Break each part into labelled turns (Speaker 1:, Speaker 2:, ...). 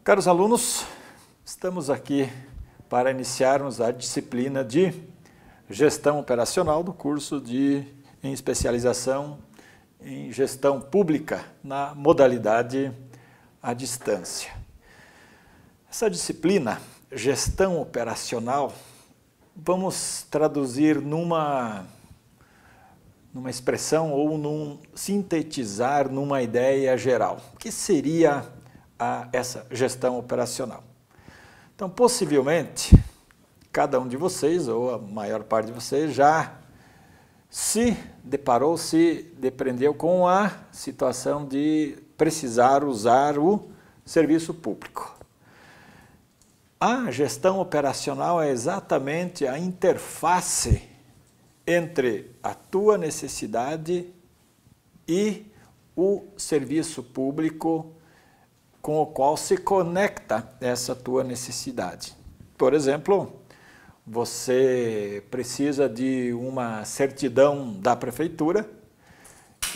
Speaker 1: Caros alunos, estamos aqui para iniciarmos a disciplina de Gestão Operacional do curso em especialização em Gestão Pública na modalidade à distância. Essa disciplina, Gestão Operacional, vamos traduzir numa expressão ou sintetizar numa ideia geral. O que seria essa gestão operacional? Então, possivelmente, cada um de vocês, ou a maior parte de vocês, já se depreendeu com a situação de precisar usar o serviço público. A gestão operacional é exatamente a interface entre a tua necessidade e o serviço público com o qual se conecta essa tua necessidade. Por exemplo, você precisa de uma certidão da prefeitura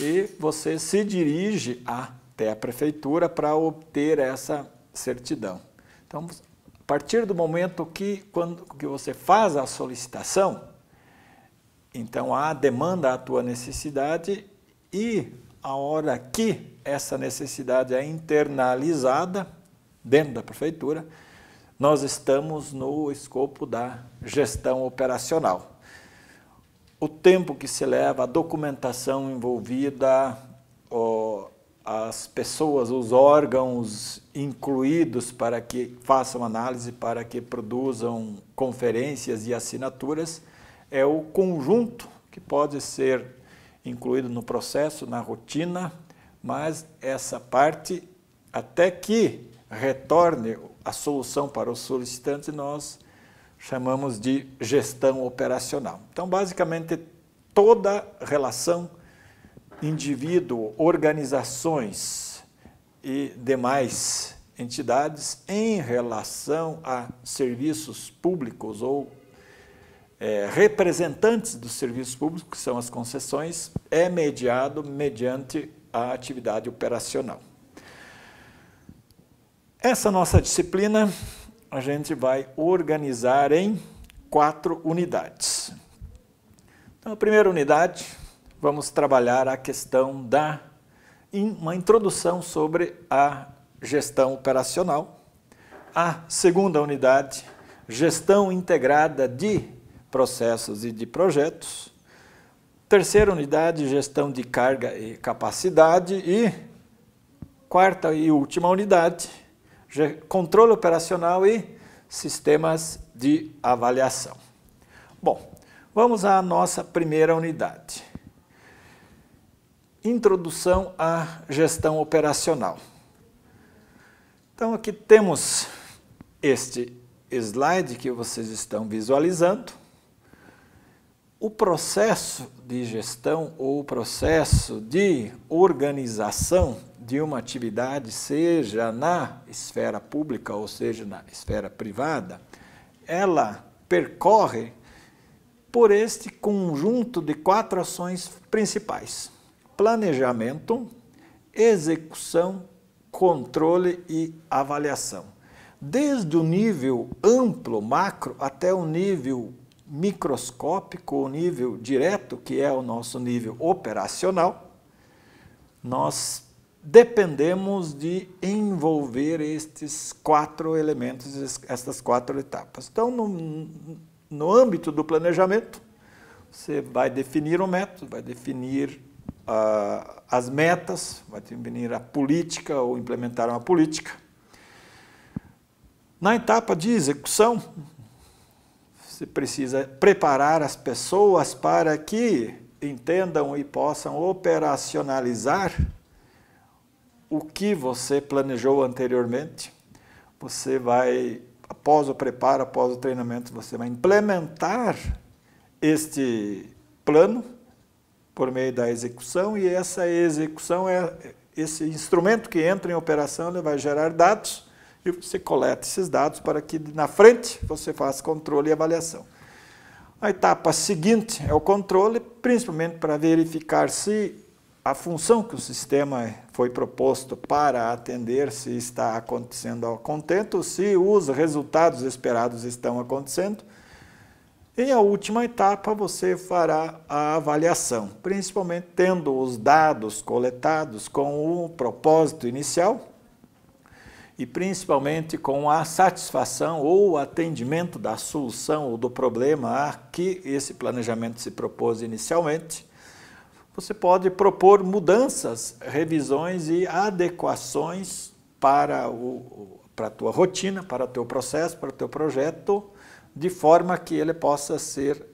Speaker 1: e você se dirige até a prefeitura para obter essa certidão. Então, a partir do momento que você faz a solicitação, então há demanda à tua necessidade e a hora que essa necessidade é internalizada dentro da prefeitura, nós estamos no escopo da gestão operacional. O tempo que se leva, a documentação envolvida, as pessoas, os órgãos incluídos para que façam análise, para que produzam conferências e assinaturas, é o conjunto que pode ser incluído no processo, na rotina, mas essa parte, até que retorne a solução para os solicitantes, nós chamamos de gestão operacional. Então, basicamente, toda relação indivíduo, organizações e demais entidades em relação a serviços públicos ou representantes dos serviços públicos, que são as concessões, é mediado mediante a atividade operacional. Essa nossa disciplina a gente vai organizar em 4 unidades. Então, a primeira unidade, vamos trabalhar a questão uma introdução sobre a gestão operacional. A segunda unidade, gestão integrada de processos e de projetos. Terceira unidade, gestão de carga e capacidade. E quarta e última unidade, controle operacional e sistemas de avaliação. Bom, vamos à nossa primeira unidade. Introdução à gestão operacional. Então, aqui temos este slide que vocês estão visualizando. O processo de gestão ou o processo de organização de uma atividade, seja na esfera pública ou seja na esfera privada, ela percorre por este conjunto de 4 ações principais: planejamento, execução, controle e avaliação. Desde o nível amplo, macro, até o nível microscópico, o nível direto, que é o nosso nível operacional, nós dependemos de envolver estes 4 elementos, estas 4 etapas. Então, no âmbito do planejamento, você vai definir o método, vai definir as metas, vai definir a política ou implementar uma política. Na etapa de execução, você precisa preparar as pessoas para que entendam e possam operacionalizar o que você planejou anteriormente. Você vai, após o preparo, após o treinamento, você vai implementar este plano por meio da execução, e essa execução esse instrumento que entra em operação, ele vai gerar dados, e você coleta esses dados para que na frente você faça controle e avaliação. A etapa seguinte é o controle, principalmente para verificar se a função que o sistema foi proposto para atender se está acontecendo a contento, se os resultados esperados estão acontecendo. E a última etapa você fará a avaliação, principalmente tendo os dados coletados com o propósito inicial e principalmente com a satisfação ou atendimento da solução ou do problema a que esse planejamento se propôs inicialmente. Você pode propor mudanças, revisões e adequações para a tua rotina, para o teu processo, para o teu projeto, de forma que ele possa ser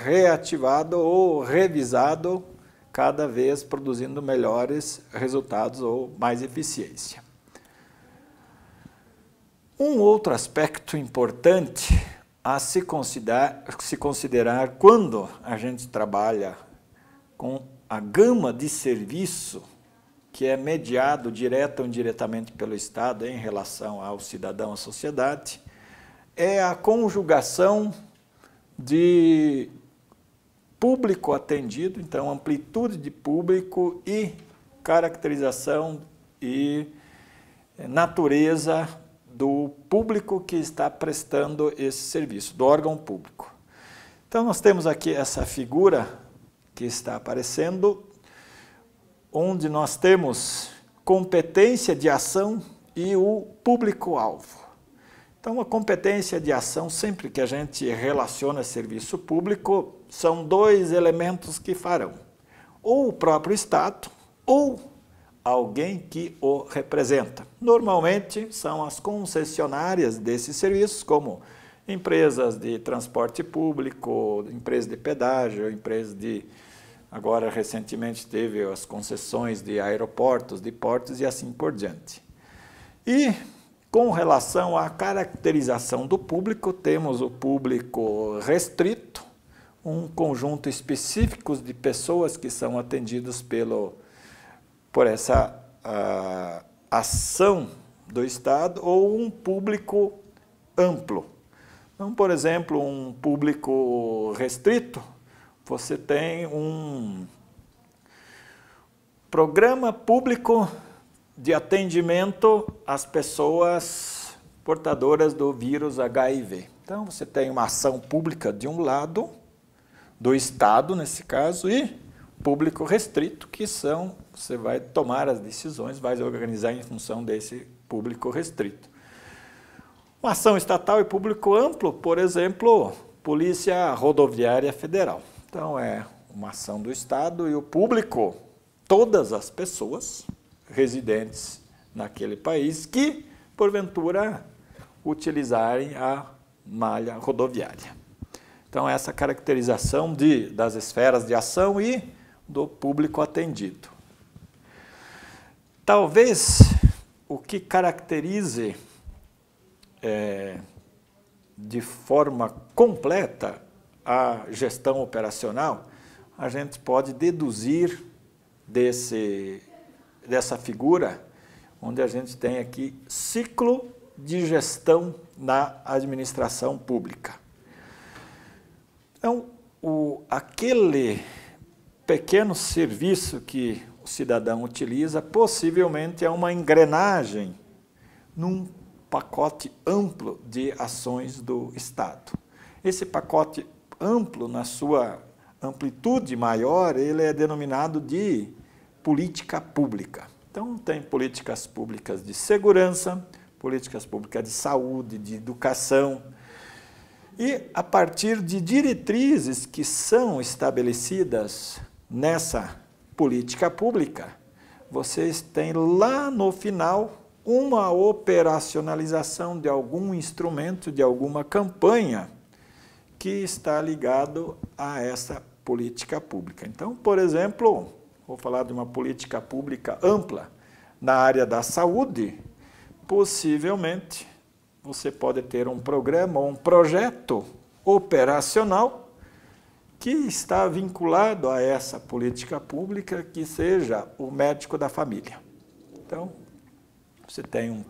Speaker 1: reativado ou revisado cada vez produzindo melhores resultados ou mais eficiência. Um outro aspecto importante a se considerar quando a gente trabalha com a gama de serviço que é mediado direta ou indiretamente pelo Estado em relação ao cidadão, à sociedade, é a conjugação de público atendido, então amplitude de público e caracterização e natureza do público que está prestando esse serviço, do órgão público. Então nós temos aqui essa figura que está aparecendo, onde nós temos competência de ação e o público-alvo. Então, a competência de ação, sempre que a gente relaciona serviço público, são dois elementos que farão. Ou o próprio Estado, ou alguém que o representa. Normalmente, são as concessionárias desses serviços, como empresas de transporte público, empresas de pedágio, empresas de... Agora, recentemente, teve as concessões de aeroportos, de portos e assim por diante. E... com relação à caracterização do público, temos o público restrito, um conjunto específico de pessoas que são atendidas por essa ação do Estado, ou um público amplo. Então, por exemplo, um público restrito, você tem um programa público de atendimento às pessoas portadoras do vírus HIV. Então, você tem uma ação pública de um lado, do Estado, nesse caso, e público restrito, que você vai tomar as decisões, vai organizar em função desse público restrito. Uma ação estatal e público amplo, por exemplo, Polícia Rodoviária Federal. Então, é uma ação do Estado e o público, todas as pessoas residentes naquele país que, porventura, utilizarem a malha rodoviária. Então, essa caracterização das esferas de ação e do público atendido. Talvez o que caracterize de forma completa a gestão operacional, a gente pode deduzir dessa figura, onde a gente tem aqui ciclo de gestão na administração pública. Então, aquele pequeno serviço que o cidadão utiliza, possivelmente é uma engrenagem num pacote amplo de ações do Estado. Esse pacote amplo, na sua amplitude maior, ele é denominado de política pública. Então, tem políticas públicas de segurança, políticas públicas de saúde, de educação. E, a partir de diretrizes que são estabelecidas nessa política pública, vocês têm lá no final uma operacionalização de algum instrumento, de alguma campanha que está ligado a essa política pública. Então, por exemplo, vou falar de uma política pública ampla na área da saúde, possivelmente você pode ter um programa ou um projeto operacional que está vinculado a essa política pública, que seja o médico da família. Então, você tem um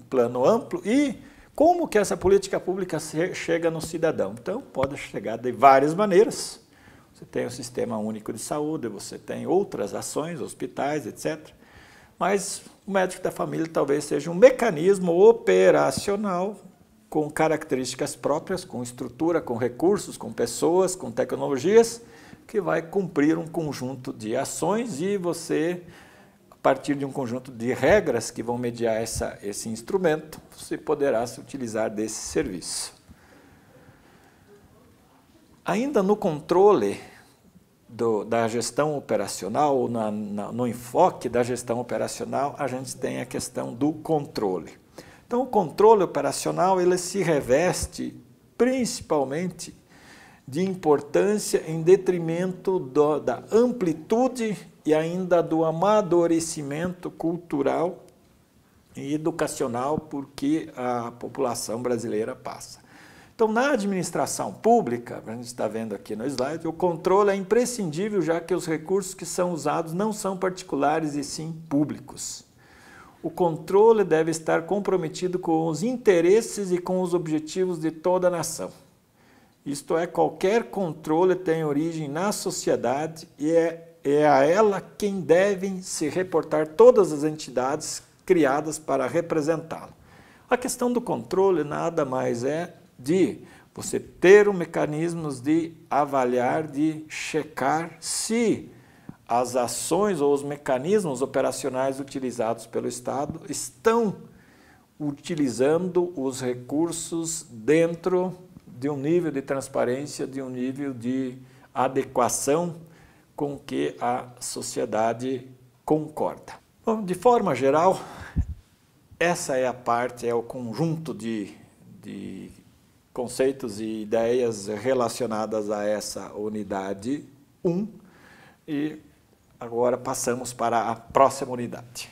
Speaker 1: plano amplo e como que essa política pública chega no cidadão? Então, pode chegar de várias maneiras. Você tem o Sistema Único de Saúde, você tem outras ações, hospitais, etc. Mas o médico da família talvez seja um mecanismo operacional com características próprias, com estrutura, com recursos, com pessoas, com tecnologias, que vai cumprir um conjunto de ações e você, a partir de um conjunto de regras que vão mediar esse instrumento, você poderá se utilizar desse serviço. Ainda no controle da gestão operacional, ou no enfoque da gestão operacional, a gente tem a questão do controle. Então, o controle operacional ele se reveste principalmente de importância em detrimento da amplitude e ainda do amadurecimento cultural e educacional por que a população brasileira passa. Então, na administração pública, a gente está vendo aqui no slide, o controle é imprescindível, já que os recursos que são usados não são particulares e sim públicos. O controle deve estar comprometido com os interesses e com os objetivos de toda a nação. Isto é, qualquer controle tem origem na sociedade e é a ela quem devem se reportar todas as entidades criadas para representá-lo. A questão do controle nada mais é de você ter mecanismos de avaliar, de checar se as ações ou os mecanismos operacionais utilizados pelo Estado estão utilizando os recursos dentro de um nível de transparência, de um nível de adequação com que a sociedade concorda. Bom, de forma geral, essa é a parte, é o conjunto de conceitos e ideias relacionadas a essa unidade 1 e agora passamos para a próxima unidade.